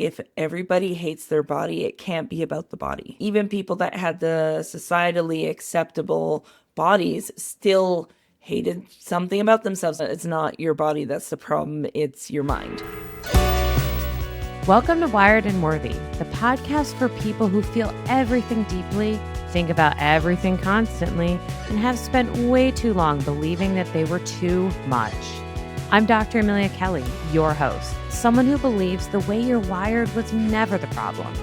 if everybody hates their body, it can't be about the body. Even people that had the societally acceptable bodies still hated something about themselves. It's not your body that's the problem, it's your mind. Welcome to Wired and Worthy, the podcast for people who feel everything deeply, think about everything constantly, and have spent way too long believing that they were too much. I'm Dr. Amelia Kelley, your host, someone who believes the way you're wired was never the problem.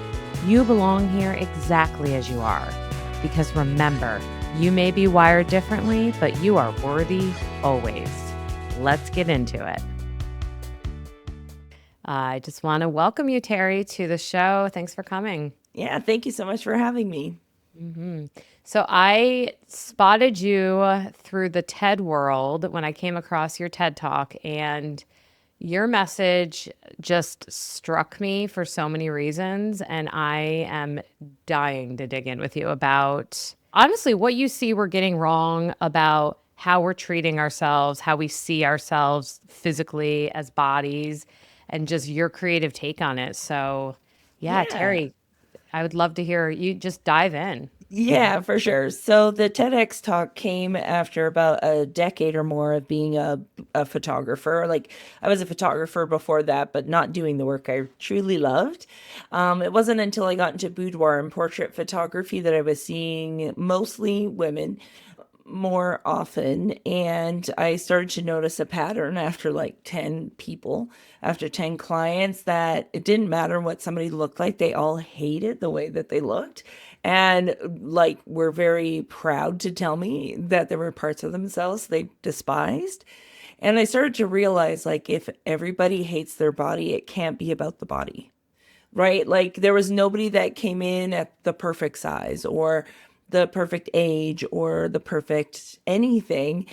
You belong here exactly as you are. Because remember, you may be wired differently, but you are worthy always. Let's get into it. I just want to welcome you, Teri, to the show. Thanks for coming. Yeah, thank you so much for having me. So I spotted you through the TED world when I came across your TED Talk, and your message just struck me for so many reasons. And I am dying to dig in with you about, honestly, what you see we're getting wrong about how we're treating ourselves, how we see ourselves physically as bodies, and just your creative take on it. So, yeah, Yeah. Teri, I would love to hear you just dive in. Yeah, for sure. So the TEDx talk came after about a decade or more of being a photographer. Like I was a photographer before that, but not doing the work I truly loved. It wasn't until I got into boudoir and portrait photography that I was seeing mostly women more often, and I started to notice a pattern after like 10 people, after 10 clients, that it didn't matter what somebody looked like, they all hated the way that they looked, and like were very proud to tell me that there were parts of themselves they despised. And I started to realize, like, if everybody hates their body, it can't be about the body, right? Like there was nobody that came in at the perfect size or the perfect age or the perfect anything.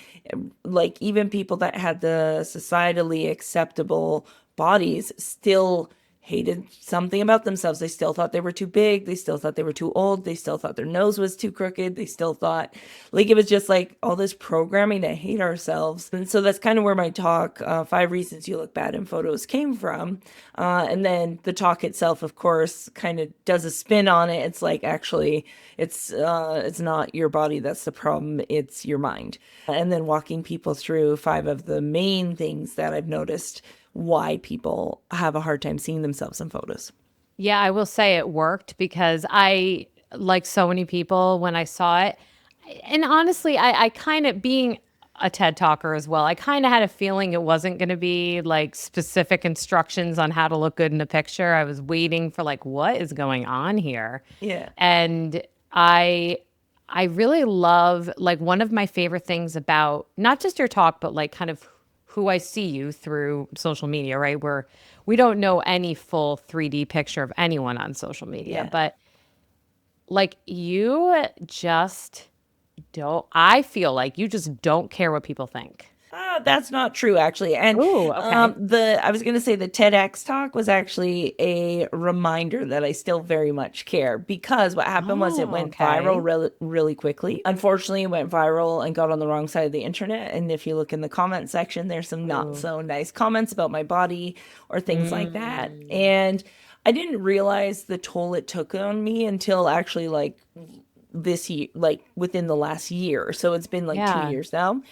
Like even people that had the societally acceptable bodies still hated something about themselves. They still thought they were too big. They still thought they were too old. They still thought their nose was too crooked. They still thought, like, it was just like all this programming to hate ourselves. And so that's kind of where my talk, 5 Reasons You Look Bad in Photos, came from. And then the talk itself, of course, kind of does a spin on it. It's like, actually, it's not your body that's the problem, it's your mind. And then walking people through 5 of the main things that I've noticed why people have a hard time seeing themselves in photos. Yeah, I will say it worked because I, like so many people, when I saw it, and honestly, I kind of, being a TED talker as well, I kind of had a feeling it wasn't going to be like specific instructions on how to look good in a picture. I was waiting for like, what is going on here? Yeah. And I really love, like, one of my favorite things about not just your talk, but like kind of who I see you through social media, right? Where we don't know any full 3D picture of anyone on social media, Yeah. but like you just don't, I feel like you just don't care what people think. That's not true, actually. And Ooh, okay. I was going to say the TEDx talk was actually a reminder that I still very much care, because what happened was it Oh, went viral okay. really quickly. Unfortunately, it went viral and got on the wrong side of the internet. And if you look in the comment section, there's some not Ooh. so nice comments about my body or things like that. Mm. And I didn't realize the toll it took on me until actually like this year, like within the last year. So it's been like two Yeah. years now.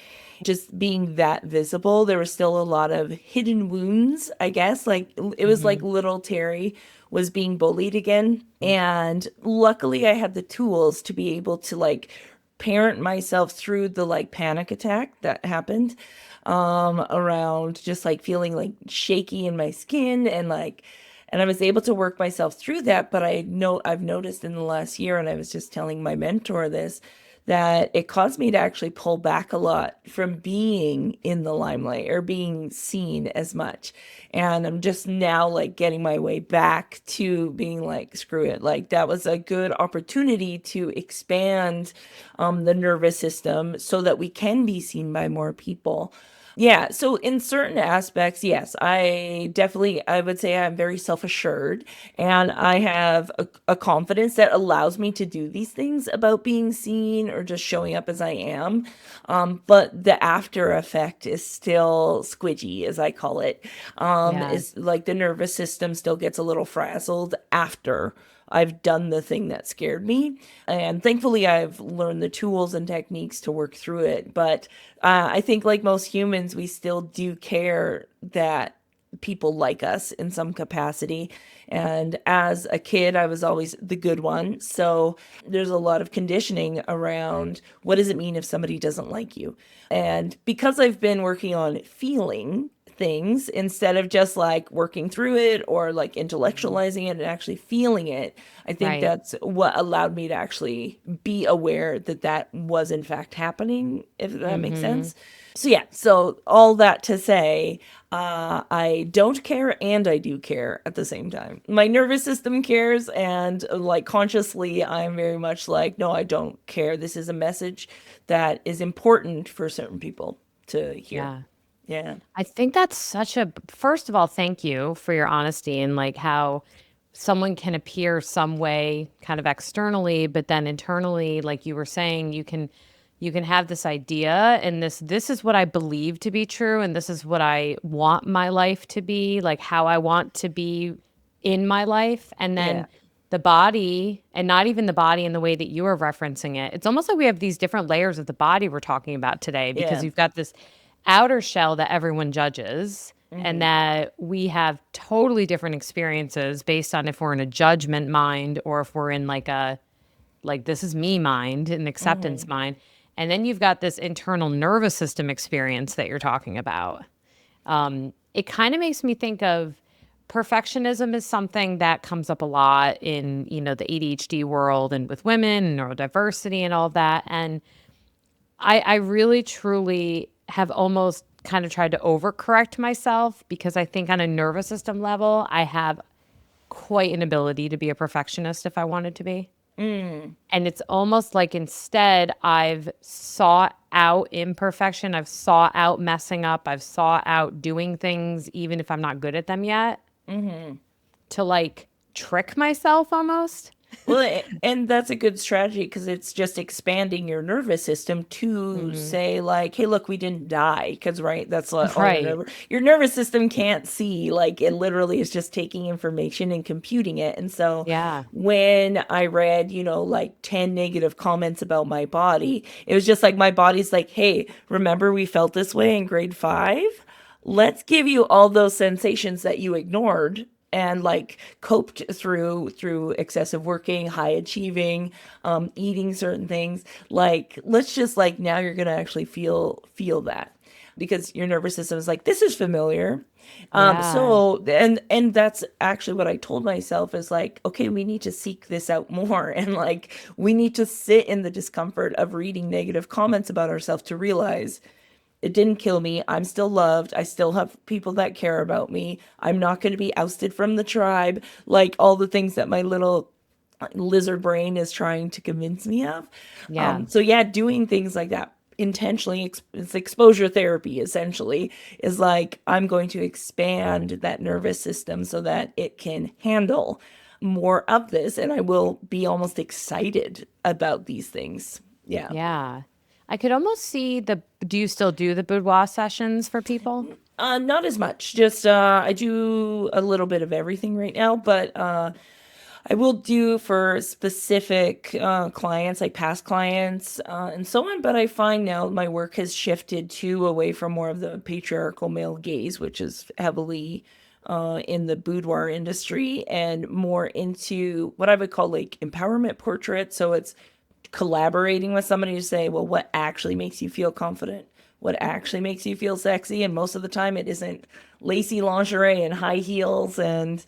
Just being that visible, there was still a lot of hidden wounds, I guess. Like it was like Hmm. little Teri was being bullied again. And luckily I had the tools to be able to like parent myself through the like panic attack that happened around just like feeling like shaky in my skin, and like, and I was able to work myself through that. But I know I've noticed in the last year, and I was just telling my mentor this, that it caused me to actually pull back a lot from being in the limelight or being seen as much. And I'm just now like getting my way back to being like, screw it. Like that was a good opportunity to expand the nervous system so that we can be seen by more people. Yeah, so in certain aspects, yes, I would say I'm very self-assured and I have a confidence that allows me to do these things about being seen or just showing up as I am. But the after effect is still squidgy, as I call it. Yeah. Is like the nervous system still gets a little frazzled after I've done the thing that scared me. And thankfully, I've learned the tools and techniques to work through it. But I think, like most humans, we still do care that people like us in some capacity. And as a kid, I was always the good one. So there's a lot of conditioning around what does it mean if somebody doesn't like you? And because I've been working on feeling things instead of just like working through it or like intellectualizing it and actually feeling it, I think Right. that's what allowed me to actually be aware that that was in fact happening, if that makes Mm-hmm. sense. So yeah, so all that to say, I don't care and I do care at the same time. My nervous system cares, and like consciously, I'm very much like, no, I don't care. This is a message that is important for certain people to hear. Yeah. Yeah. I think that's such a, first of all, thank you for your honesty and like how someone can appear some way kind of externally, but then internally, like you were saying, you can have this idea and this is what I believe to be true and this is what I want my life to be, like how I want to be in my life. And Yeah. then the body, and not even the body in the way that you are referencing it. It's almost like we have these different layers of the body we're talking about today because Yeah. you've got this outer shell that everyone judges and Hmm. that we have totally different experiences based on if we're in a judgment mind or if we're in like this is me mind, an acceptance Hmm. mind. And then you've got this internal nervous system experience that you're talking about. It kind of makes me think of perfectionism is something that comes up a lot in, the ADHD world and with women and neurodiversity and all of that. And I really truly have almost kind of tried to overcorrect myself because I think on a nervous system level, I have quite an ability to be a perfectionist if I wanted to be. Mm. And it's almost like instead I've sought out imperfection, I've sought out messing up, I've sought out doing things even if I'm not good at them yet Hmm. to like trick myself almost. Well, and that's a good strategy because it's just expanding your nervous system to Hmm. say like, "Hey, look, we didn't die." Because right, that's like all Right. your nervous system can't see. Like it literally is just taking information and computing it. And so, Yeah. when I read, like 10 negative comments about my body, it was just like my body's like, "Hey, remember we felt this way in grade 5? Let's give you all those sensations that you ignored." And like coped through excessive working, high achieving, eating certain things. Like let's just like now you're gonna actually feel that because your nervous system is like this is familiar. Yeah. And that's actually what I told myself is like, okay, we need to seek this out more, and like we need to sit in the discomfort of reading negative comments about ourselves to realize it didn't kill me. I'm still loved. I still have people that care about me. I'm not going to be ousted from the tribe. Like all the things that my little lizard brain is trying to convince me of. Yeah. So, yeah, doing things like that intentionally, it's exposure therapy essentially, is like I'm going to expand that nervous system so that it can handle more of this. And I will be almost excited about these things. Yeah. Yeah. I could almost see do you still do the boudoir sessions for people? Not as much. Just I do a little bit of everything right now, but I will do for specific clients, like past clients and so on. But I find now my work has shifted to away from more of the patriarchal male gaze, which is heavily in the boudoir industry, and more into what I would call like empowerment portraits. So it's collaborating with somebody to say, well, what actually makes you feel confident? What actually makes you feel sexy? And most of the time, it isn't lacy lingerie and high heels and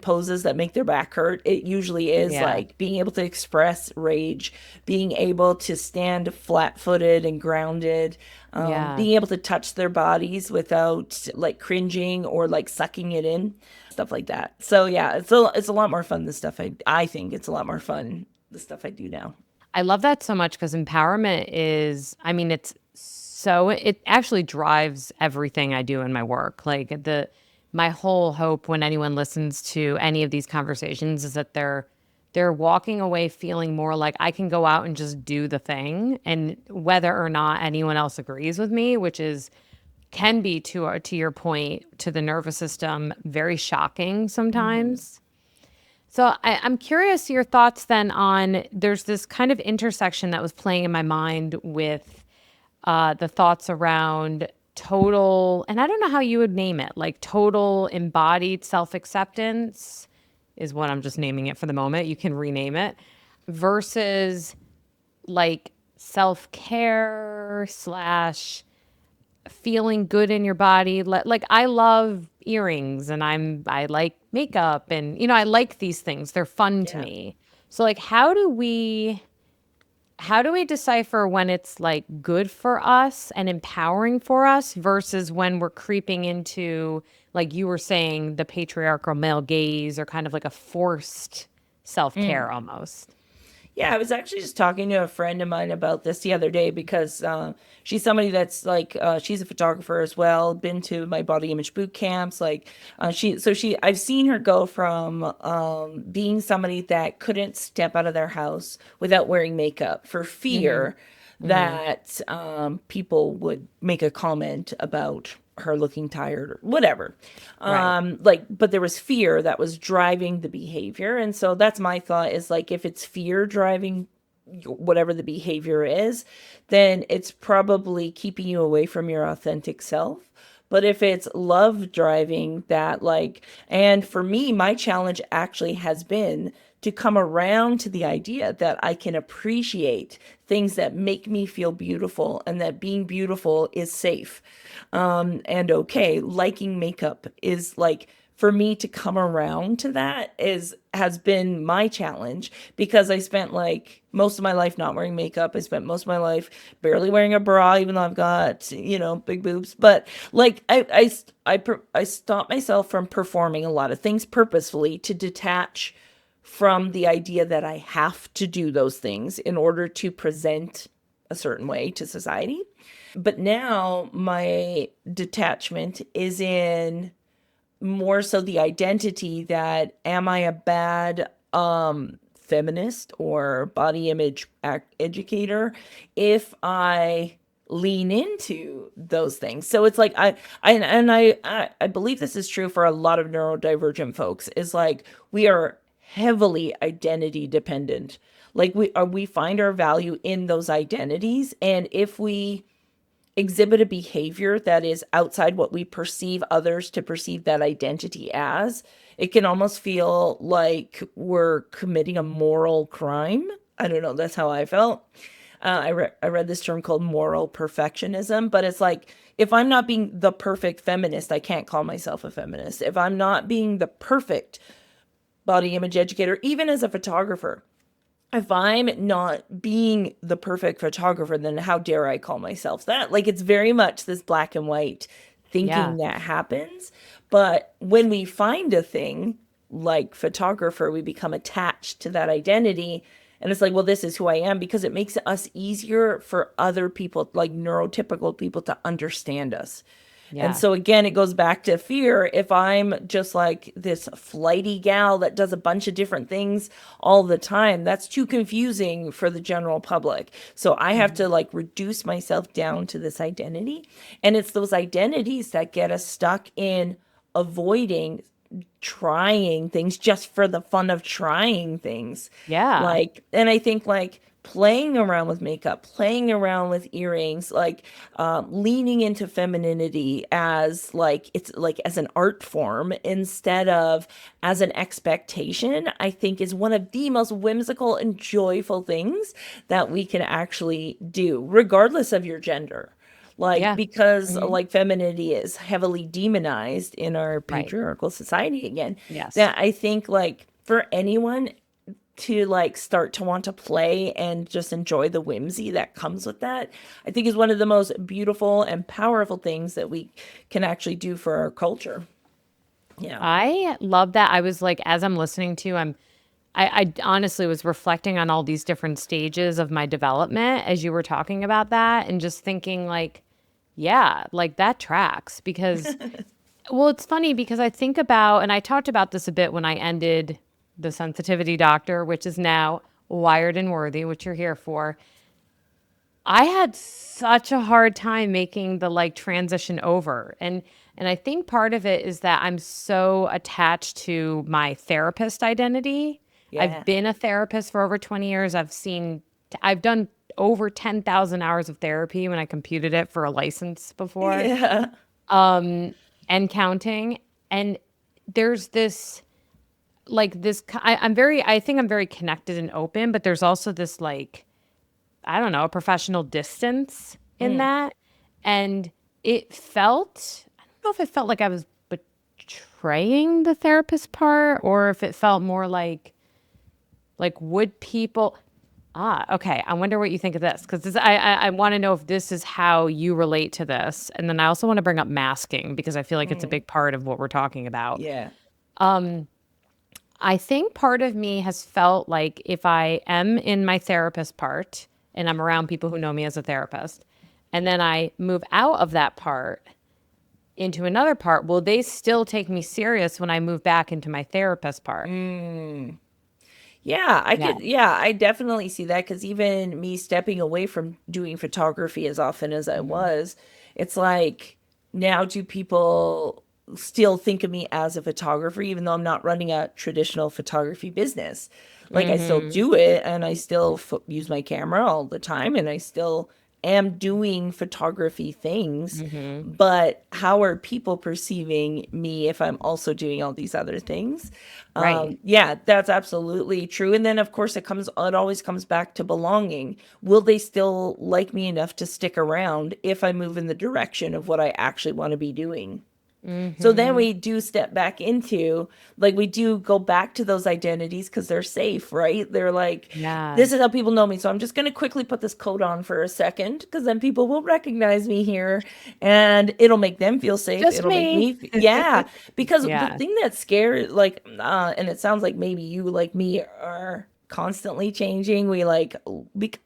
poses that make their back hurt. It usually is Yeah. like being able to express rage, being able to stand flat-footed and grounded, Yeah. being able to touch their bodies without like cringing or like sucking it in, stuff like that. So yeah, it's a lot more fun. The stuff I think it's a lot more fun the stuff I do now. I love that so much because empowerment is, I mean, it's so it actually drives everything I do in my work. Like my whole hope when anyone listens to any of these conversations is that they're walking away feeling more like I can go out and just do the thing, and whether or not anyone else agrees with me, which is can be to your point, to the nervous system, very shocking Mhm. sometimes. So I'm curious your thoughts then on there's this kind of intersection that was playing in my mind with the thoughts around total, and I don't know how you would name it, like total embodied self acceptance is what I'm just naming it for the moment. You can rename it versus like self care slash feeling good in your body. Like I love earrings and I like makeup and I like these things. They're fun to Yeah. me. So like how do we decipher when it's like good for us and empowering for us versus when we're creeping into, like you were saying, the patriarchal male gaze or kind of like a forced self-care almost? Yeah, I was actually just talking to a friend of mine about this the other day because she's somebody that's like she's a photographer as well. Been to my body image boot camps. Like I've seen her go from being somebody that couldn't step out of their house without wearing makeup for Mm-hmm. fear Mm-hmm. that people would make a comment about her looking tired or whatever. Right. But there was fear that was driving the behavior. And so that's my thought is like, if it's fear driving whatever the behavior is, then it's probably keeping you away from your authentic self. But if it's love driving that, like, and for me, my challenge actually has been to come around to the idea that I can appreciate things that make me feel beautiful and that being beautiful is safe and okay. Liking makeup is like, for me to come around to that is has been my challenge because I spent like most of my life not wearing makeup. I spent most of my life barely wearing a bra, even though I've got big boobs. But like I stopped myself from performing a lot of things purposefully to detach from the idea that I have to do those things in order to present a certain way to society. But now my detachment is in more so the identity that am I a bad feminist or body image educator if I lean into those things. So it's like I believe this is true for a lot of neurodivergent folks is like we are heavily identity dependent. Like we find our value in those identities, and if we exhibit a behavior that is outside what we perceive others to perceive that identity as, it can almost feel like we're committing a moral crime. I don't know. That's how I felt. I read this term called moral perfectionism, but it's like if I'm not being the perfect feminist, I can't call myself a feminist. If I'm not being the perfect body image educator, even as a photographer, if I'm not being the perfect photographer, then how dare I call myself that? Like it's very much this black and white Yeah. thinking that happens. But when we find a thing like photographer, we become attached to that identity. And it's like, well, this is who I am because it makes us easier for other people, like neurotypical people, to understand us. And Yeah. so again, it goes back to fear. If I'm just like this flighty gal that does a bunch of different things all the time, that's too confusing for the general public. So I have to Mhm. like reduce myself down to this identity. And it's those identities that get us stuck in avoiding trying things just for the fun of trying things. Yeah. Like, and I think like playing around with makeup, playing around with earrings, like leaning into femininity as like it's like as an art form instead of as an expectation, I think is one of the most whimsical and joyful things that we can actually do, regardless of your gender. Like, Yeah. because Hmm. like femininity is heavily demonized in our Right. patriarchal society again, Yes. that I think like for anyone to like start to want to play and just enjoy the whimsy that comes with that, I think is one of the most beautiful and powerful things that we can actually do for our culture. Yeah. I love that. I was like, as I'm listening to, I honestly was reflecting on all these different stages of my development as you were talking about that and just thinking like, yeah, like that tracks because, well, it's funny because I think about, and I talked about this a bit when I ended the sensitivity doctor, which is now Wired and Worthy, which you're here for. I had such a hard time making the like transition over. And I think part of it is that I'm so attached to my therapist identity. I've Yeah. been a therapist for over 20 years. I've done over 10,000 hours of therapy when I computed it for a license before, Yeah. and counting. And there's this I think I'm very connected and open, but there's also this like, I don't know, a professional distance in Mm. that. And I don't know if it felt like I was betraying the therapist part or if it felt more would people, okay. I wonder what you think of this. Cause I want to know if this is how you relate to this. And then I also want to bring up masking because I feel like it's a Mm. big part of what we're talking about. Yeah. I think part of me has felt like if I am in my therapist part and I'm around people who know me as a therapist, and then I move out of that part into another part, will they still take me serious when I move back into my therapist part? Mm. Yeah, I Yeah. could, yeah, I definitely see that because even me stepping away from doing photography as often as I Mhm. was, it's like now do people still think of me as a photographer, even though I'm not running a traditional photography business? Like I still Mhm. do it and I still use my camera all the time and I still am doing photography things, Mhm. but how are people perceiving me if I'm also doing all these other things? Right. Yeah, that's absolutely true. And then of course it always comes back to belonging. Will they still like me enough to stick around if I move in the direction of what I actually want to be doing? So then Mhm. we do step back into, like, we do go back to those identities because they're safe, right? They're like, Yeah. this is how people know me. So I'm just going to quickly put this coat on for a second because then people will recognize me here and it'll make them feel safe. Just It'll make me. me, yeah. Because the Yeah. thing that scares, like, and it sounds like maybe you, like me, are constantly changing.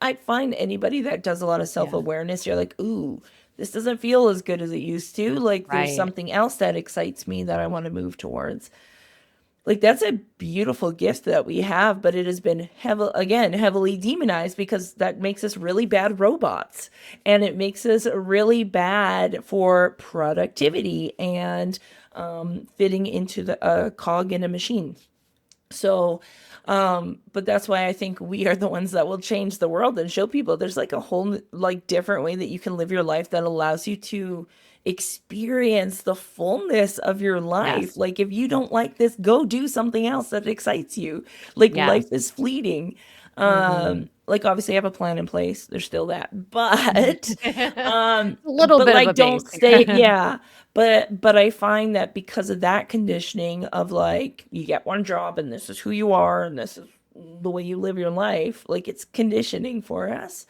I find anybody that does a lot of self Yeah. awareness, you're like, ooh, this doesn't feel as good as it used to. Like there's Right. something else that excites me that I want to move towards. Like that's a beautiful gift that we have, but it has been heavily demonized because that makes us really bad robots and it makes us really bad for productivity and fitting into the cog in a machine. So, but that's why I think we are the ones that will change the world and show people there's like a whole like different way that you can live your life that allows you to experience the fullness of your life. Yes. Like if you don't like this, go do something else that excites you. Like life Yes. is fleeting. Mhm. Like obviously I have a plan in place. There's still that. But A little but bit of like a don't base. stay, yeah, but I find that because of that conditioning of like you get one job and this is who you are and this is the way you live your life, like it's conditioning for us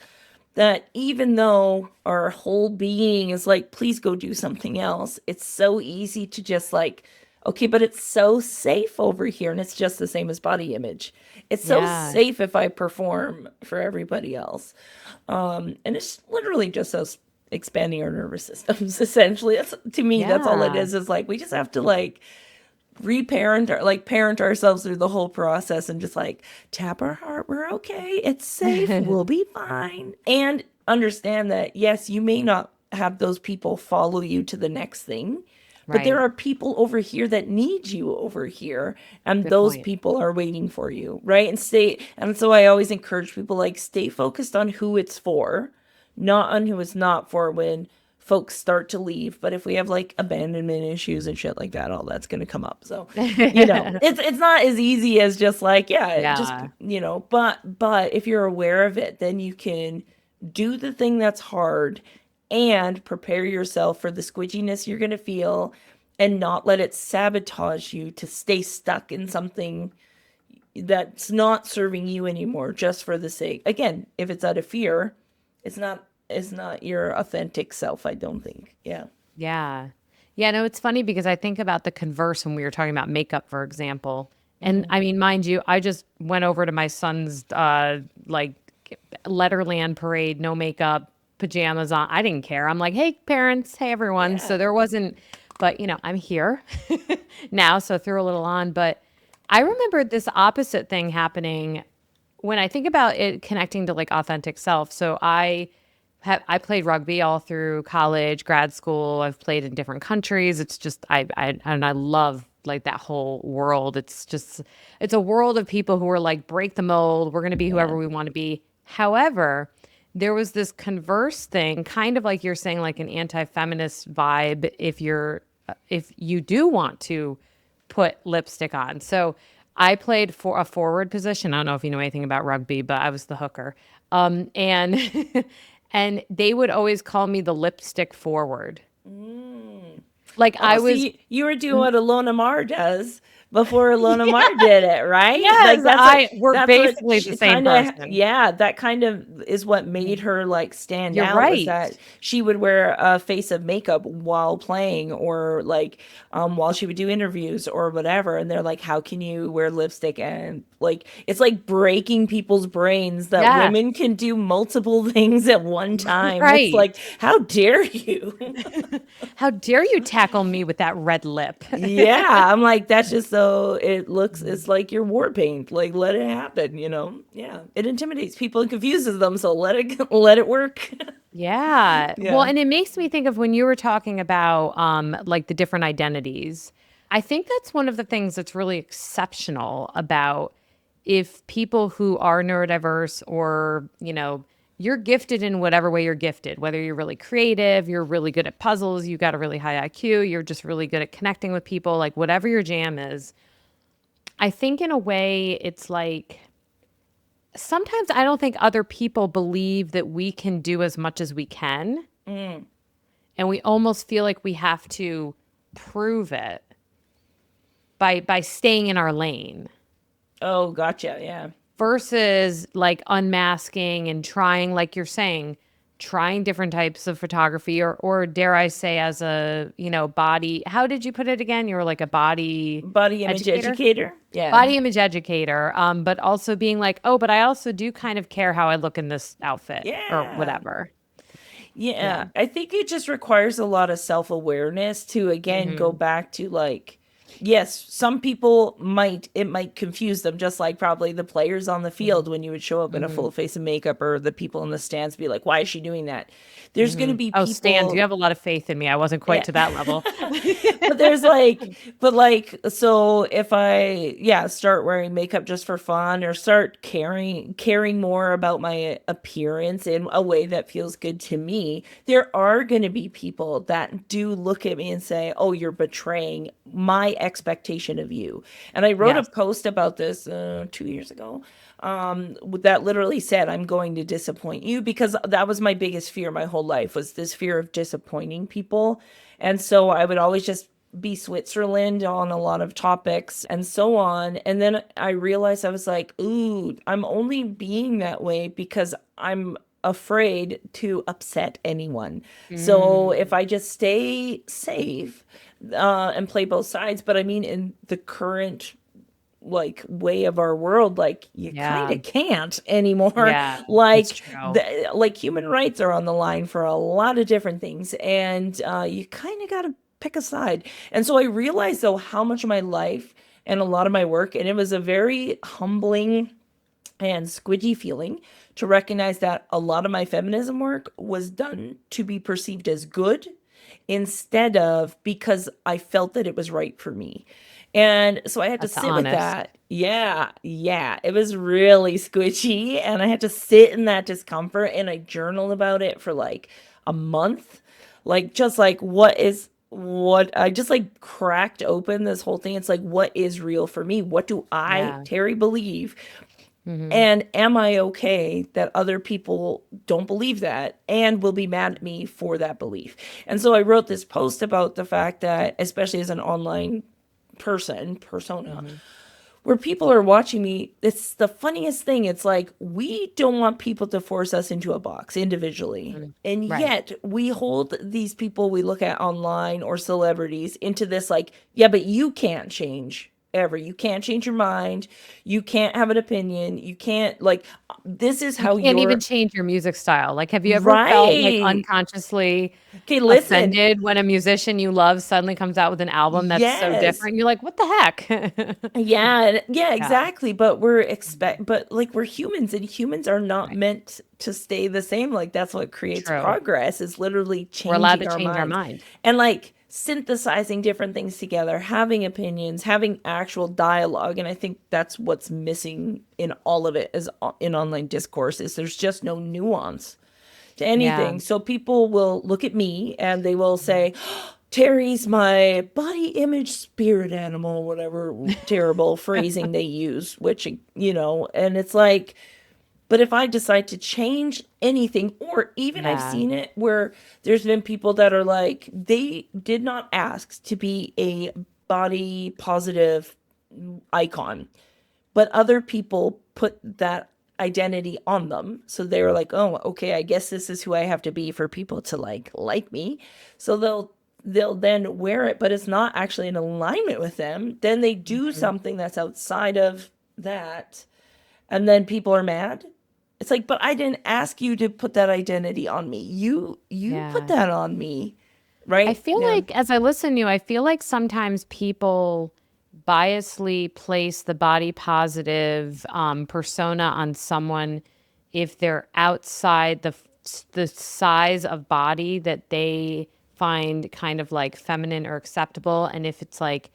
that even though our whole being is like please go do something else, it's so easy to just like okay, but it's so safe over here and it's just the same as body image. It's so Yeah. safe if I perform for everybody else. And it's literally just us expanding our nervous systems essentially. That's to me that's all it Yeah. is like we just have to like reparent or like parent ourselves through the whole process and just like tap our heart, we're okay, it's safe, we'll be fine, and understand that yes, you may not have those people follow you to the next thing, but there Right. are people over here that need you over here and Good those point. people are waiting for you, right? And so I always encourage people like stay focused on who it's for, not on who it's not for when folks start to leave. But if we have like abandonment issues and shit like that, all that's going to come up. So, it's not as easy as just like, yeah, just, Yeah. but if you're aware of it, then you can do the thing that's hard and prepare yourself for the squidginess you're going to feel and not let it sabotage you to stay stuck in something that's not serving you anymore just for the sake. Again, if it's out of fear, it's not your authentic self, I don't think. Yeah. Yeah. Yeah, no, it's funny because I think about the converse when we were talking about makeup, for example. And Mm. I mean, mind you, I just went over to my son's like Letterland parade, no makeup, pajamas on. I didn't care. I'm like, hey, parents, hey, everyone. So Yeah. there wasn't, but I'm here now, so threw a little on. But I remember this opposite thing happening when I think about it connecting to like authentic self. So I played rugby all through college, grad school. I've played in different countries. It's just I love like that whole world. It's a world of people who are like break the mold. We're going to be Yeah. whoever we want to be. However, there was this converse thing, kind of like you're saying, like an anti-feminist vibe. If you do want to put lipstick on. So I played for a forward position. I don't know if you know anything about rugby, but I was the hooker. And and they would always call me the lipstick forward. Mm. Like Oh, I was see, you were doing what Alona Mar does before Alona Mar did it, right? yes, Like I we're that's what basically the she same kind of, person. yeah, that kind of is what made her like stand You're out, was right. that she would wear a face of makeup while playing, or like while she would do interviews or whatever, and they're like, how can you wear lipstick? And like it's like breaking people's brains that Yes. women can do multiple things at one time. It's Right. like, how dare you? How dare you tackle me with that red lip? Yeah, I'm like, that's just so it looks, it's like your war paint. Like, let it happen, you know? Yeah. It intimidates people and confuses them, so let it let it work. Yeah. Well, Yeah. and it makes me think of when you were talking about like the different identities. I think that's one of the things that's really exceptional about if people who are neurodiverse or, you're gifted in whatever way you're gifted, whether you're really creative, you're really good at puzzles, you got a really high IQ, you're just really good at connecting with people, like whatever your jam is. I think in a way it's like sometimes I don't think other people believe that we can do as much as we can. Mm. And we almost feel like we have to prove it by staying in our lane Oh, gotcha. Yeah. versus like unmasking and trying, like you're saying, trying different types of photography or dare I say as a, body, how did you put it again? You were like a body Body image educator? educator. Yeah. Body image educator, but also being like, oh, but I also do kind of care how I look in this outfit or Yeah. whatever. Yeah. Yeah. I think it just requires a lot of self-awareness to again go Hmm. back to like, yes, some people might, it might confuse them, just like probably the players on the field when you would show up in a Hmm. full face of makeup, or the people in the stands be like, why is she doing that? There's going to Hmm. be Oh, Stans, you people, have a lot of faith in me. I wasn't quite yeah. to that level. But there's like, but like, so if I, yeah, start wearing makeup just for fun, or start caring more about my appearance in a way that feels good to me, there are going to be people that do look at me and say, oh, you're betraying my expectation of you. And I wrote a Yes. post about this 2 years ago, that literally said, I'm going to disappoint you, because that was my biggest fear my whole life, was this fear of disappointing people. And so I would always just be Switzerland on a lot of topics and so on. And then I realized, I was like, ooh, I'm only being that way because I'm afraid to upset anyone. So if Mm, I just stay safe, and play both sides, but I mean, in the current like way of our world, like you kind yeah. of can't anymore. Yeah. That's Like true. like human rights are on the line for a lot of different things, and you kind of got to pick a side. And so I realized though how much of my life and a lot of my work, and it was a very humbling and squidgy feeling to recognize that a lot of my feminism work was done to be perceived as good, instead of because I felt that it was right for me. And so I had to That's sit with honest. that. Yeah, yeah. It was really squishy, and I had to sit in that discomfort, and I journaled about it for like a month. Like just like what I just like cracked open this whole thing. It's like, what is real for me? What do I, Yeah. Terry, believe? Hmm. And am I okay that other people don't believe that and will be mad at me for that belief? And so I wrote this post about the fact that, especially as an online persona, Hmm. where people are watching me, it's the funniest thing. It's like, we don't want people to force us into a box individually. And Right. yet we hold these people we look at online or celebrities into this, like, yeah, but you can't change. ever. You can't change your mind. You can't have an opinion. You can't like this is You how can't even you're change your music style. Like, have you ever felt like right. unconsciously Okay, listen. offended when a musician you love suddenly comes out with an album that's so Yes. different? You're like, what the heck? Yeah, yeah, Yeah. exactly. But like we're humans and humans are not Right. meant to stay the same. Like that's what creates True. progress is literally We're allowed to changing our change our minds mind. and like synthesizing different things together, having opinions, having actual dialogue. And I think that's what's missing in all of it is in online discourse is there's just no nuance to Yeah. anything. So people will look at me and they will say, Teri's my body image spirit animal, whatever terrible phrasing they use, which, and it's like, but if I decide to change anything, or even I've Yeah. seen it where there's been people that are like, they did not ask to be a body positive icon, but other people put that identity on them. So they were like, "Oh, okay, I guess this is who I have to be for people to like me." So they'll then wear it, but it's not actually in alignment with them. Then they do Mhm. something that's outside of that, and then people are mad. It's like, "But I didn't ask you to put that identity on me. You put Yeah. that on me." I Right? feel Yeah. like as I listen to you, I feel like sometimes people biasly place the body positive persona on someone if they're outside the size of body that they find kind of like feminine or acceptable, and if it's like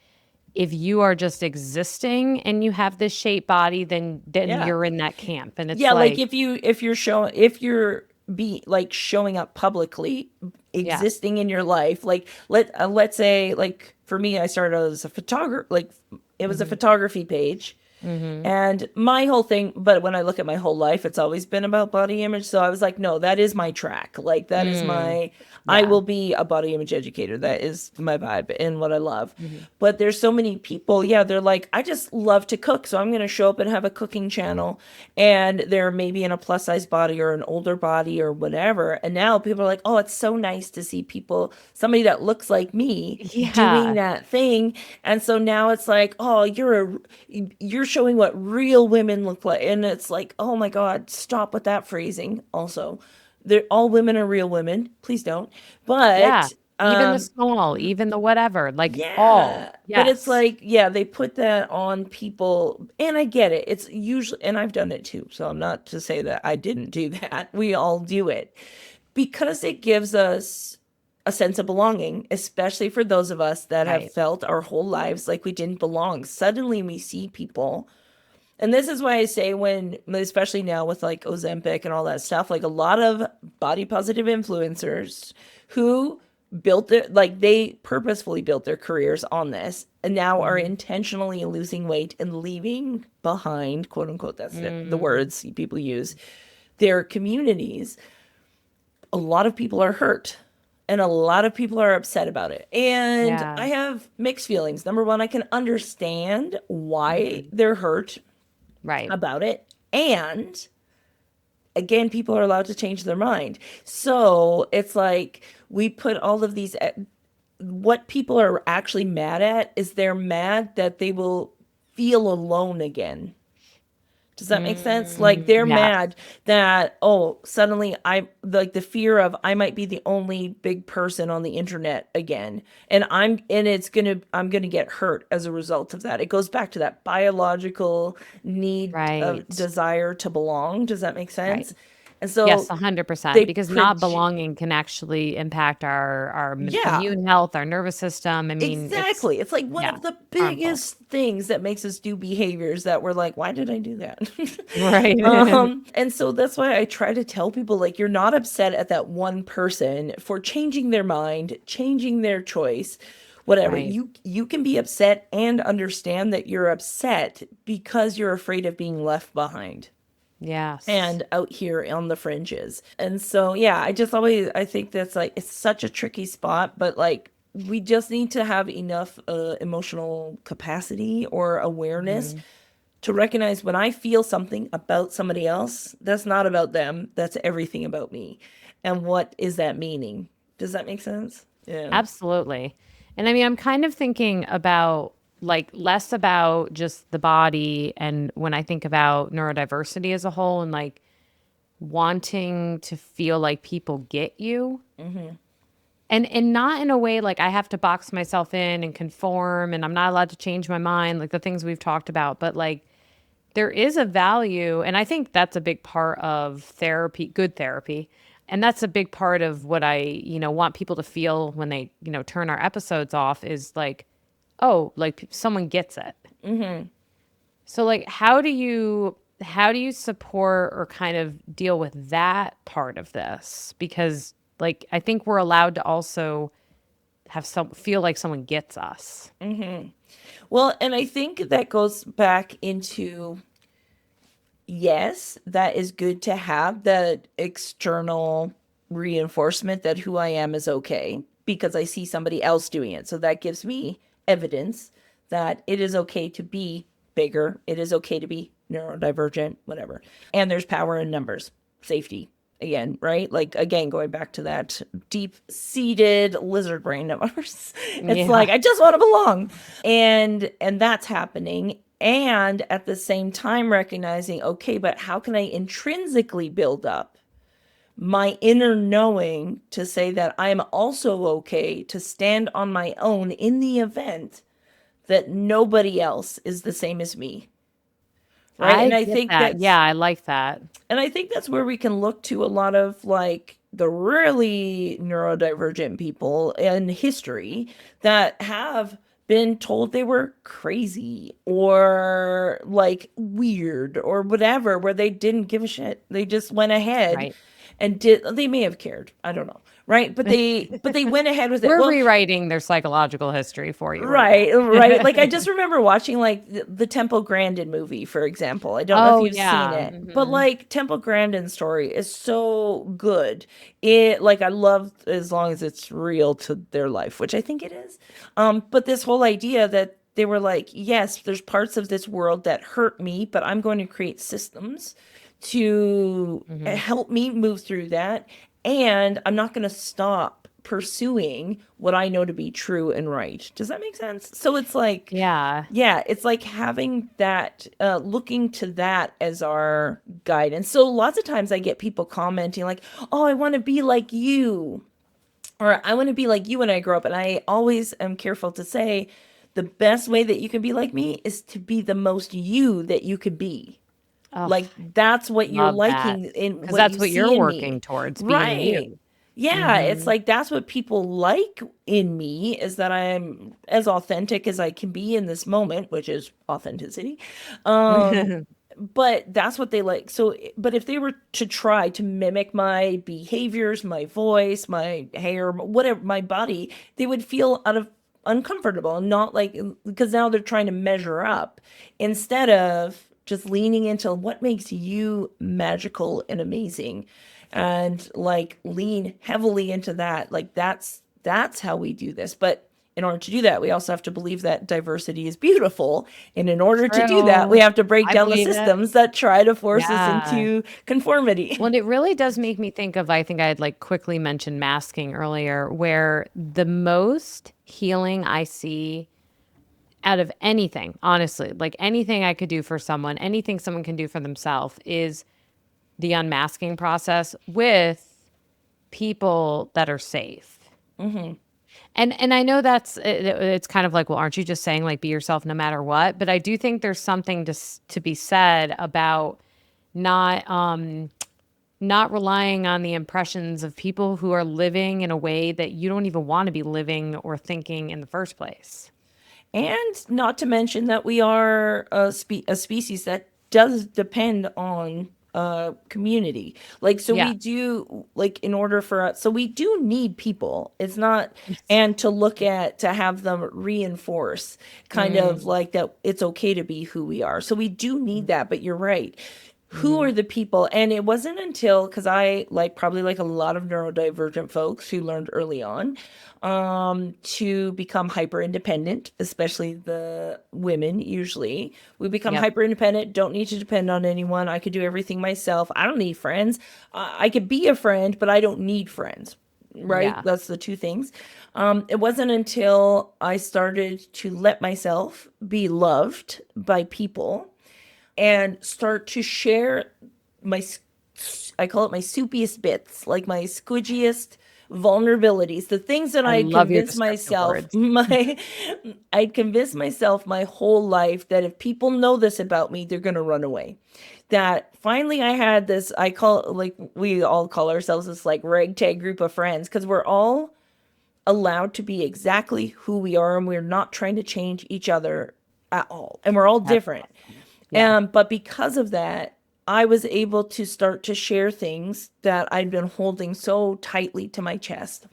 if you are just existing and you have this shape body, then Yeah. you're in that camp, and it's Yeah, like like if you're be like showing up publicly, yes. existing in your life, like let's say like for me, I started as a photographer, like it was a Hmm. photography page, Hmm. and my whole thing, but when I look at my whole life, it's always been about body image. So I was like, no, that is my track. Like that is Mm. I Yeah. will be a body image educator. That is my vibe and what I love. Hmm. But there's so many people, yeah, they're like, I just love to cook. So I'm going to show up and have a cooking channel. And they're maybe in a plus size body or an older body or whatever. And now people are like, oh, it's so nice to see people, somebody that looks like me doing Yeah. that thing. And so now it's like, oh, you're showing what real women look like. And it's like, oh my God, stop with that phrasing also. They're all women are real women. Please don't. Yeah. But Even the small, even the whatever, like all. yeah, but it's Yes. like, yeah, they put that on people, and I get it. It's usually, and I've done it too. So I'm not to say that I didn't do that. We all do it because it gives us a sense of belonging, especially for those of us that have Right. felt our whole lives like we didn't belong. Suddenly we see people, and this is why I say when, especially now with like Ozempic and all that stuff, like a lot of body positive influencers who built it, like they purposefully built their careers on this and now are Mhm. intentionally losing weight and leaving behind, quote unquote, that's the Mm. words people use, their communities. A lot of people are hurt and a lot of people are upset about it. And Yeah. I have mixed feelings. Number one, I can understand why Mhm. they're hurt Right. about it. And again, people are allowed to change their mind. So it's like we put all of these, what people are actually mad at is they're mad that they will feel alone again. Does that make sense? Like Mm. they're Yes. mad that, oh, suddenly I like the fear of I might be the only big person on the internet again. And I'm gonna get hurt as a result of that. It goes back to that biological need of Right. desire to belong. Does that make Right. sense? And Yes, so 100%, they because not project, belonging can actually impact our yeah. immune health, our nervous system. I mean, it's Exactly. It's like one yeah, of the harmful. biggest things that makes us do behaviors that we're like, why did I do that? Right. And so that's why I try to tell people like you're not upset at that one person for changing their mind, changing their choice, whatever. Right. You can be upset and understand that you're upset because you're afraid of being left behind Yes. and out here on the fringes. And so, yeah, I think that's like, it's such a tricky spot, but like, we just need to have enough emotional capacity or awareness Mhm. to recognize when I feel something about somebody else, that's not about them, that's everything about me. And what is that meaning? Does that make sense? Yeah. Absolutely. And I mean, I'm kind of thinking about like less about just the body, and when I think about neurodiversity as a whole, and like wanting to feel like people get you, and not in a way like I have to box myself in and conform and I'm not allowed to change my mind, like the things we've talked about, but like there is a value, and I think that's a big part of therapy, good therapy. And that's a big part of what I, want people to feel when they, turn our episodes off, is like, oh, like someone gets it. So like how do you support or kind of deal with that part of this? Because like I think we're allowed to also have some feel like someone gets us. Well, and I think that goes back into, yes, that is good to have that external reinforcement that who I am is okay because I see somebody else doing it. So that gives me evidence that it is okay to be bigger. It is okay to be neurodivergent, whatever. And there's power in numbers, safety. Again, right? Like, again, going back to that deep seated lizard brain of ours. It's Yeah. like, I just want to belong. And that's happening. And at the same time, recognizing, okay, but how can I intrinsically build up my inner knowing to say that I'm also okay to stand on my own in the event that nobody else is the same as me, right? I get that. Yeah, I like that. And I think that's where we can look to a lot of like the really neurodivergent people in history that have been told they were crazy or like weird or whatever, where they didn't give a shit. They just went ahead Right. and did, they may have cared. I don't know. Right. But they went ahead with it. We're Well, rewriting their psychological history for you right right, right. Like I now. just remember watching like the Temple Grandin movie, for example. I don't know if Oh you've seen yeah. it, but like Temple Grandin's story is so good. It like I love as long as it's real to their life, which I think it is. But this whole idea that they were like, yes, there's parts of this world that hurt me, but I'm going to create systems to Hmm. help me move through that. And I'm not going to stop pursuing what I know to be true and right. Does that make sense? So it's like, Yeah. yeah, it's like having that, looking to that as our guidance. So lots of times I get people commenting, like, oh, I want to be like you, or I want to be like you when I grow up. And I always am careful to say, the best way that you can be like me is to be the most you that you could be. Oh, Like that's what you're love that. liking in Because what that's you what you're see in working me. towards, being Right. you. Yeah, it's Hmm. like that's what people like in me is that I'm as authentic as I can be in this moment, which is authenticity. Um, but that's what they like. So, but if they were to try to mimic my behaviors, my voice, my hair, whatever, my body, they would feel out of uncomfortable and not like because now they're trying to measure up instead of just leaning into what makes you magical and amazing and like lean heavily into that. Like that's how we do this. But in order to do that, we also have to believe that diversity is beautiful. And in order to do that, we True. have to break I down the believe it. systems that try to force us Yeah. into conformity. Well, it really does make me think of, I think I had like quickly mentioned masking earlier, where the most healing I see out of anything, honestly, like anything I could do for someone, anything someone can do for themselves, is the unmasking process with people that are safe. And I know it's kind of like, well, aren't you just saying like be yourself no matter what? But I do think there's something to be said about not not relying on the impressions of people who are living in a way that you don't even want to be living or thinking in the first place. And not to mention that we are a species that does depend on community. Like, so Yeah. we do, like, in order for us, so we do need people. It's not, Yes. and to look at, to have them reinforce kind of Mm. like that it's okay to be who we are. So we do need that, but you're right. Who Mm-hmm. are the people? And it wasn't until, because I like probably like a lot of neurodivergent folks who learned early on to become hyper independent, especially the women. Usually we become Yep. hyper independent, don't need to depend on anyone. I could do everything myself. I don't need friends. I could be a friend, but I don't need friends. right? Yeah. That's the two things. It wasn't until I started to let myself be loved by people and start to share my, I call it my soupiest bits, like my squidgiest vulnerabilities, the things that I I'd love your convinced descriptive myself words. I'd convinced myself my whole life that if people know this about me, they're going to run away. That finally I had this, I call, like, we all call ourselves this like ragtag group of friends, because we're all allowed to be exactly who we are, and we're not trying to change each other at all. And we're all That's different. awesome. Yeah. But because of that, I was able to start to share things that I'd been holding so tightly to my chest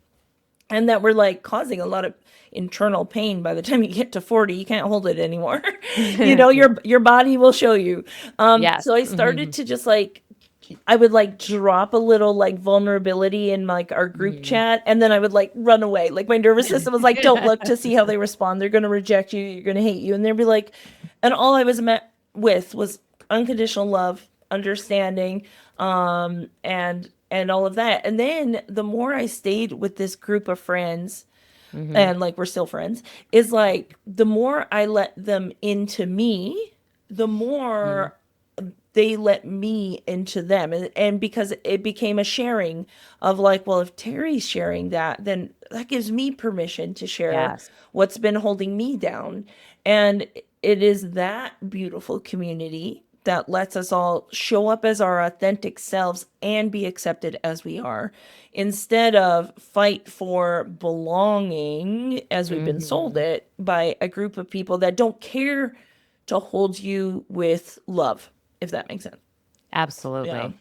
and that were like causing a lot of internal pain. By the time you get to 40, you can't hold it anymore. Yeah. Your body will show you. Yes. So I started Hmm. to just like, I would like drop a little like vulnerability in like our group Hmm. chat, and then I would like run away. Like my nervous system was like, don't look to see how they respond. They're going to reject you. You're going to hate you. And they'd be like, and all I was met with was unconditional love, understanding, and all of that. And then the more I stayed with this group of friends, Hmm. and like we're still friends, is like the more I let them into me, the more they let me into them. And because it became a sharing of like, well, if Teri's sharing that, then that gives me permission to share Yes. what's been holding me down. And it is that beautiful community that lets us all show up as our authentic selves and be accepted as we are, instead of fight for belonging as we've been sold Hmm. it by a group of people that don't care to hold you with love, if that makes sense. Yeah. Absolutely.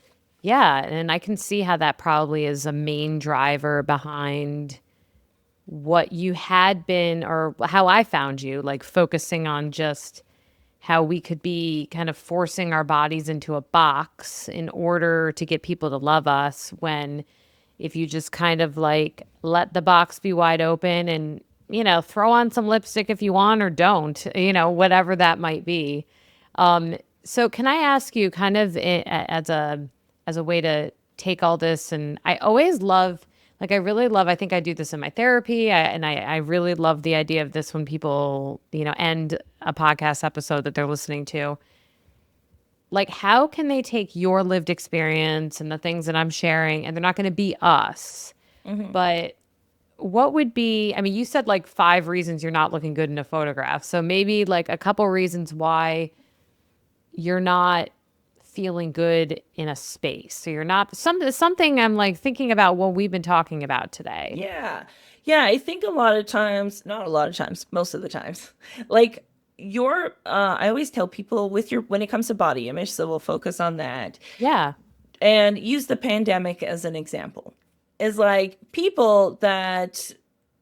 Yeah. And I can see how that probably is a main driver behind what you had been, or how I found you, like focusing on just how we could be kind of forcing our bodies into a box in order to get people to love us, when if you just kind of like let the box be wide open and, throw on some lipstick if you want, or don't, whatever that might be. So can I ask you kind of as a way to take all this, and I always love, like, I really love, I think I do this in my therapy, I really love the idea of this when people, end a podcast episode that they're listening to. Like, how can they take your lived experience and the things that I'm sharing, and they're not going to be us, but what would be, I mean, you said like 5 reasons you're not looking good in a photograph. So maybe like a couple reasons why you're not feeling good in a space. So you're not something I'm like thinking about what we've been talking about today. Yeah. Yeah. I think a lot of times, not a lot of times, most of the times, like I always tell people with your, when it comes to body image, so we'll focus on that Yeah. and use the pandemic as an example. Is like people that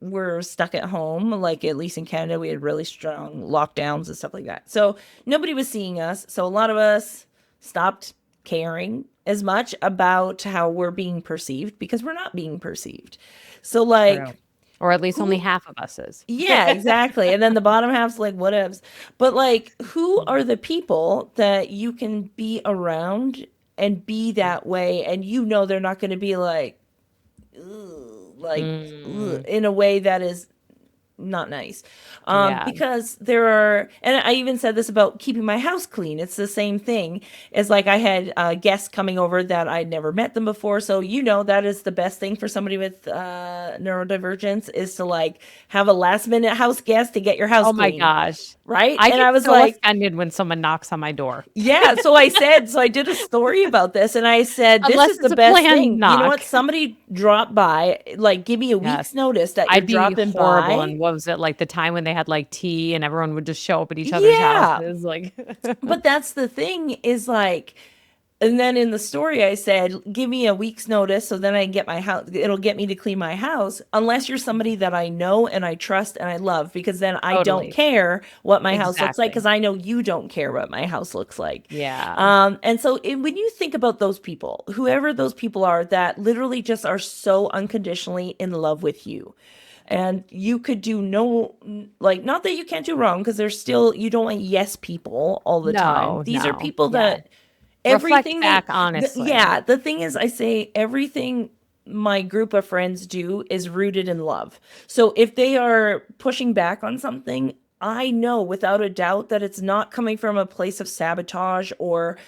were stuck at home, like at least in Canada, we had really strong lockdowns and stuff like that. So nobody was seeing us. So a lot of us stopped caring as much about how we're being perceived because we're not being perceived. So True. like Or at least only who half of us is. yeah, exactly. And then the bottom half's like whatevs. But like who are the people that you can be around and be that way, and they're not going to be like like Mm, in a way that is not nice. yeah. Because there are, and I even said this about keeping my house clean. It's the same thing. It's like I had guests coming over that I'd never met them before. So, that is the best thing for somebody with neurodivergence, is to like have a last minute house guest to get your house Oh my clean. gosh. Right. I And get I was so like, offended when someone knocks on my door. yeah, so I did a story about this, and I said, this Unless is the it's a best planned thing. You know what? knock. Somebody drop by, like give me a Yes. week's notice that you're I'd be dropping horrible. by. And what was it, like the time when they had like tea and everyone would just show up at each other's Yeah. houses? Like, But that's the thing, is like, and then in the story I said, give me a week's notice so then I can get my house, it'll get me to clean my house, unless you're somebody that I know and I trust and I love, because then I don't totally. care what my house looks like, because Exactly. I know you don't care what my house looks like. Yeah. And so when you think about those people, whoever those people are that literally just are so unconditionally in love with you, and you could do no, like, not that you can't do wrong, because there's still, you don't want yes people all the time. No, These are no. people Yeah. that Reflect everything back honestly. yeah, the thing is, I say everything my group of friends do is rooted in love. So if they are pushing back on something, I know without a doubt that it's not coming from a place of sabotage or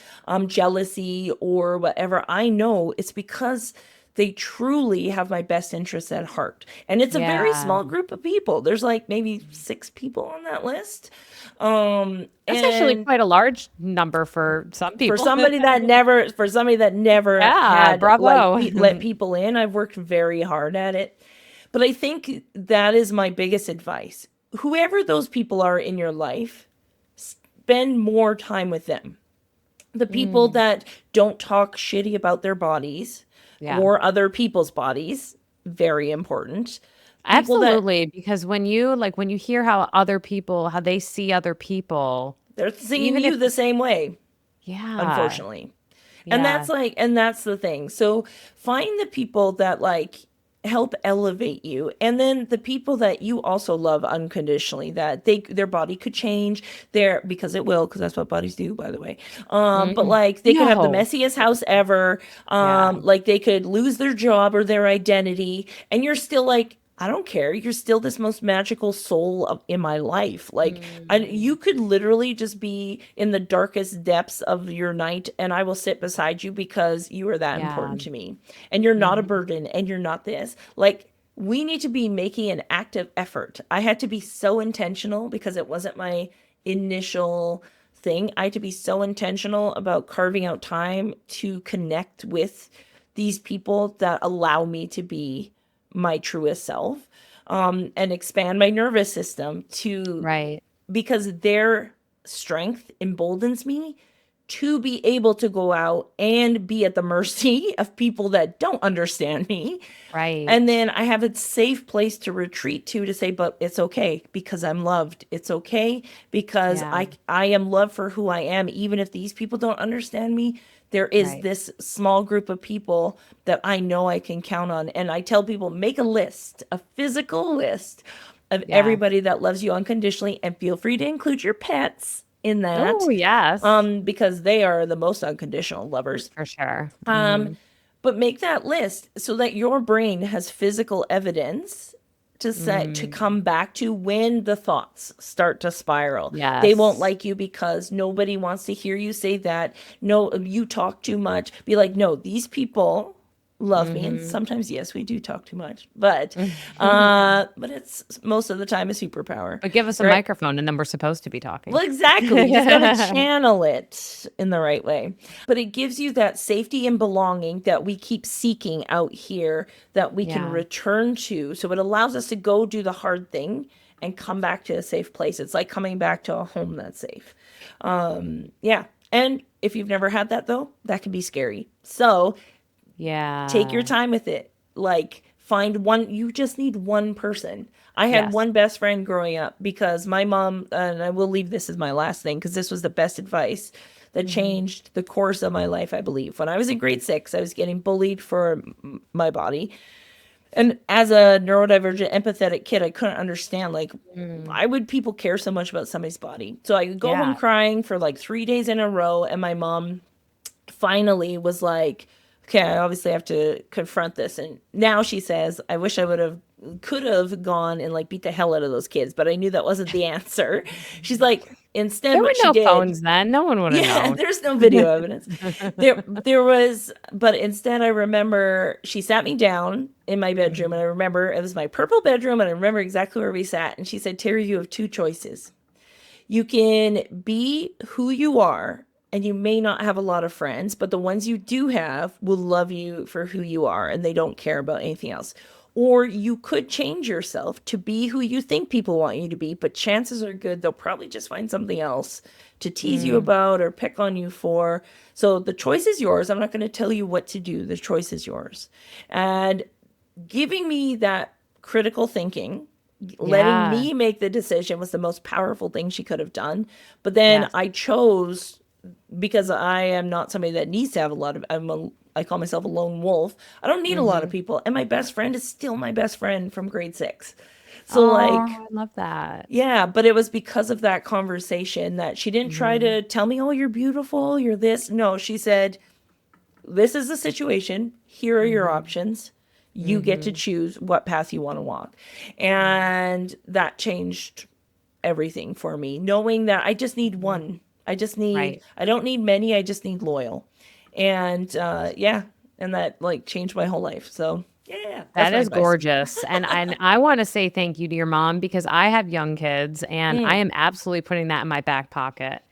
jealousy or whatever. I know it's because they truly have my best interests at heart. And it's a very Yeah. small group of people. There's like maybe 6 people on that list. That's actually And quite a large number for some for people. somebody that never Yeah, had like bravo. let people in, I've worked very hard at it. But I think that is my biggest advice. Whoever those people are in your life, spend more time with them. The people Mm, that don't talk shitty about their bodies yeah. or other people's bodies, very important. People that Absolutely, because when you hear how other people, how they see other people, they're seeing even you if, the same way, yeah, unfortunately. yeah, And that's the thing. So find the people that like help elevate you, and then the people that you also love unconditionally, that their body could change their, because it will, because that's what bodies do, by the way. But mm, like they could have the no, messiest house ever. yeah, Like they could lose their job or their identity, and you're still like, I don't care. You're still this most magical soul in my life. Like, you mm, could literally just be in the darkest depths of your night, and I will sit beside you because you are that yeah, important to me. And you're not a hmm, burden, and you're not this. Like, we need to be making an active effort. I had to be so intentional because it wasn't my initial thing. I had to be so intentional about carving out time to connect with these people that allow me to be my truest self, and expand my nervous system to, right, because their strength emboldens me to be able to go out and be at the mercy of people that don't understand me. And right, then I have a safe place to retreat to say, but it's okay because I'm loved. It's okay because yeah, I am loved for who I am. Even if these people don't understand me, there is right, this small group of people that I know I can count on. And I tell people, make a list, a physical list of yeah. everybody that loves you unconditionally, and feel free to include your pets in Oh, that, yes, because they are the most unconditional lovers. for sure. Um, but make that list so that your brain has physical evidence to Mm, come back to when the thoughts start to spiral. They won't yes. like you because nobody wants to hear you say that. No, you talk too much. Be like, no, these people love me, and Hmm. sometimes yes, we do talk too much, but it's most of the time a superpower, But give us a right? microphone and then we're supposed to be talking. Well, exactly. You just got to channel it in the right way. But it gives you that safety and belonging that we keep seeking out here, that we can Yeah. return to. So it allows us to go do the hard thing and come back to a safe place. It's like coming back to a home that's safe. Yeah. And if you've never had that, though, that can be scary. So take your Yeah. time with it. Like, find one, you just need one person. I had Yes. one best friend growing up because my mom, and I will leave this as my last thing because this was the best advice that Hmm. changed the course of my life, I believe. When I was in grade 6, I was getting bullied for my body. And as a neurodivergent, empathetic kid, I couldn't understand, like, Mm. why would people care so much about somebody's body? So I would go home Yeah. crying for like 3 days in a row, and my mom finally was like, okay, I obviously have to confront this. And now she says, I wish I could have gone and like beat the hell out of those kids, but I knew that wasn't the answer. She's like, instead, There were what she no did, phones then. No one would have yeah, known. there's no video evidence. There was, but instead, I remember she sat me down in my bedroom, and Mhm. I remember it was my purple bedroom, and I remember exactly where we sat. And she said, Terry, you have two choices. You can be who you are, and you may not have a lot of friends, but the ones you do have will love you for who you are, and they don't care about anything else. Or you could change yourself to be who you think people want you to be, but chances are good they'll probably just find something else to tease you Mm. about or pick on you for. So the choice is yours. I'm not going to tell you what to do. The choice is yours. And giving me that critical thinking, letting Yeah. me make the decision was the most powerful thing she could have done. But then Yes. I chose, because I am not somebody that needs to have a lot of, I call myself a lone wolf. I don't need a lot of Hmm. people. And my best friend is still my best friend from grade 6. So, like, Oh, I love that. yeah, but it was because of that conversation that she didn't try Hmm. to tell me, oh, you're beautiful, you're this. No, she said, this is the situation. Here are your Hmm. options. You get to choose what path you want to walk. And that changed everything for me, knowing that I just need one. Right. I don't need many, I just need loyal. And yeah, and that like changed my whole life. So yeah, that's That my is advice. gorgeous. And I want to say thank you to your mom because I have young kids and I am absolutely putting that in my back pocket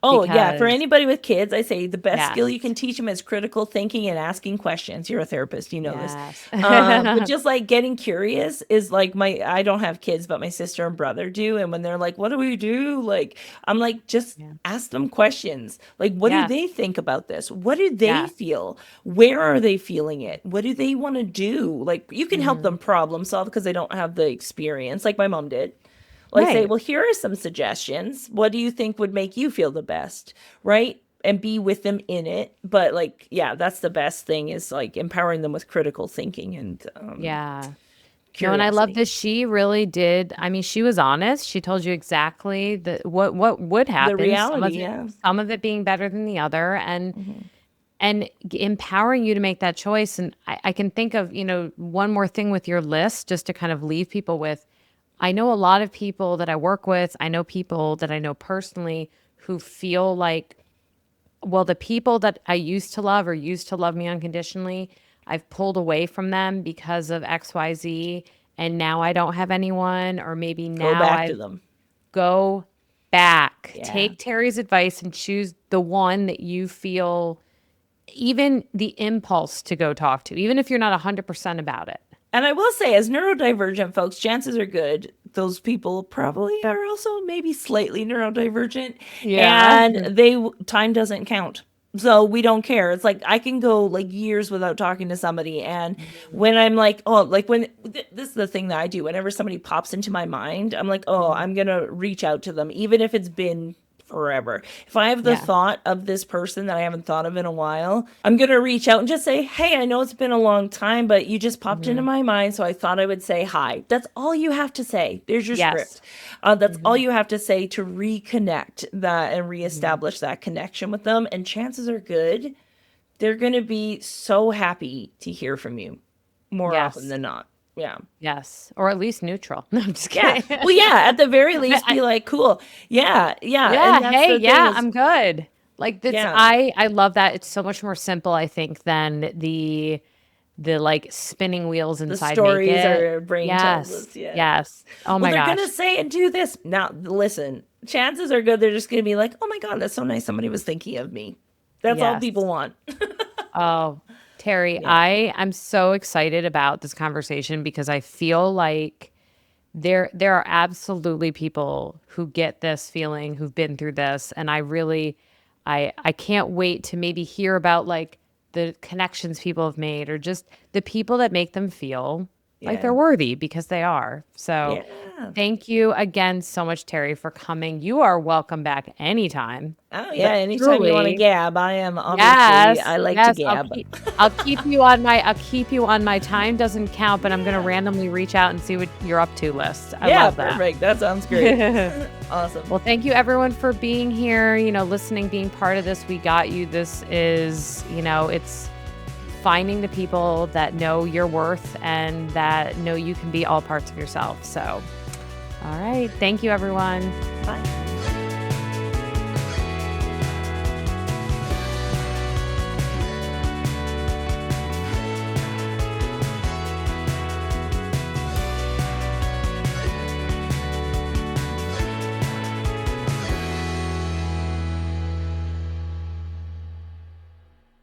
Oh, yeah. For because anybody with kids, I say the best skill yes. you can teach them is critical thinking and asking questions. You're a therapist, you know this. Yes. But just like getting curious is like I don't have kids, but my sister and brother do. And when they're like, what do we do? Like, I'm like, just Yeah. ask them questions. Like, what do Yes. they think about this? What do they Yes. feel? Where are they feeling it? What do they want to do? Like, you can help Mhm. them problem solve because they don't have the experience, like my mom did. Well, I say, Right. well, here are some suggestions. What do you think would make you feel the best? Right? And be with them in it. But like, yeah, that's the best thing is like empowering them with critical thinking and Yeah. No, and I love curiosity. this. She really did. I mean, she was honest. She told you exactly what would The happen. reality, yeah. Some of it being better than the other, and empowering you to make that choice. And I can think of, one more thing with your list just to kind of leave people with. I know a lot of people that I work with. I know people that I know personally who feel like, well, the people that I used to love or used to love me unconditionally, I've pulled away from them because of XYZ. And now I don't have anyone, or maybe Go now back to I've them. go back. Yeah. Take Terry's advice and choose the one that you feel even the impulse to go talk to, even if you're not 100% about it. And I will say, as neurodivergent folks, chances are good those people probably are also maybe slightly neurodivergent, Yeah. and time doesn't count. So we don't care. It's like I can go like years without talking to somebody, and when I'm like, oh, like this is the thing that I do. Whenever somebody pops into my mind, I'm like, oh, Mhm. I'm gonna reach out to them, even if it's been forever. If I have the Yeah. thought of this person that I haven't thought of in a while, I'm going to reach out and just say, hey, I know it's been a long time, but you just popped into Mhm. my mind. So I thought I would say hi. That's all you have to say. There's your Yes. script. That's all Mhm. you have to say to reconnect that and Mhm. reestablish that connection with them. And chances are good, they're going to be so happy to hear from you more often Yes. than not. Yeah. Yes. Or at least neutral. No, I'm just Yeah. kidding. Well, yeah, at the very I, least, I, be like, cool. Yeah. Yeah. yeah. And that's Hey, the thing yeah, is, I'm good. Like that's yeah. I love that. It's so much more simple, I think, than the like spinning wheels The inside make stories it. our brain tells Yes. us. Yeah. Yes. Oh Well, my they're gonna gosh. say and do this. Now, listen. Chances are good they're just gonna be like, "Oh my God, that's so nice. Somebody was thinking of me." That's all Yes. people want. Oh, Terry, Yeah. I'm so excited about this conversation because I feel like there are absolutely people who get this feeling, who've been through this, and I really I can't wait to maybe hear about like the connections people have made or just the people that make them feel like Yeah. they're worthy because they are. So, Yeah. thank you again so much, Terry, for coming. You are welcome back anytime. Oh yeah. But Anytime you want to truly, gab, I am obviously. yes, I like to yes, gab. I'll keep you on my time doesn't count, but I'm gonna randomly reach out and see what you're up to list. I Yeah. love that. Perfect. That sounds great. Awesome. Well, thank you everyone for being here, listening, being part of this. We got you. This is, it's finding the people that know your worth and that know you can be all parts of yourself. So, all right. Thank you, everyone. Bye.